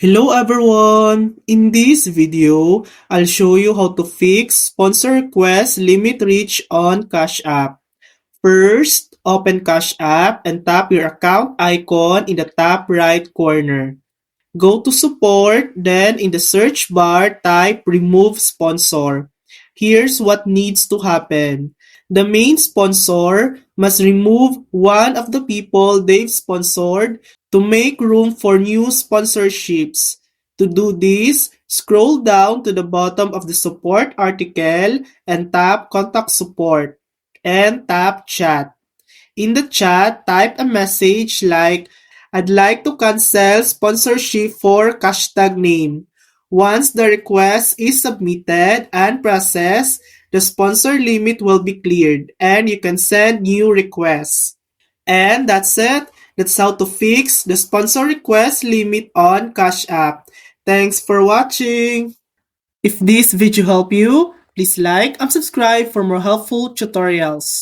Hello everyone! In this video, I'll show you how to fix sponsor request limit reach on Cash App. First, open Cash App and tap your account icon in the top right corner. Go to support, then in the search bar, type remove sponsor. Here's what needs to happen. The main sponsor must remove one of the people they've sponsored to make room for new sponsorships. To do this, scroll down to the bottom of the support article and tap contact support and tap chat. In the chat, type a message like, "I'd like to cancel sponsorship for hashtag name." Once the request is submitted and processed, the sponsor limit will be cleared and you can send new requests. And that's it. That's how to fix the sponsor request limit on Cash App. Thanks for watching. If this video helped you, please like and subscribe for more helpful tutorials.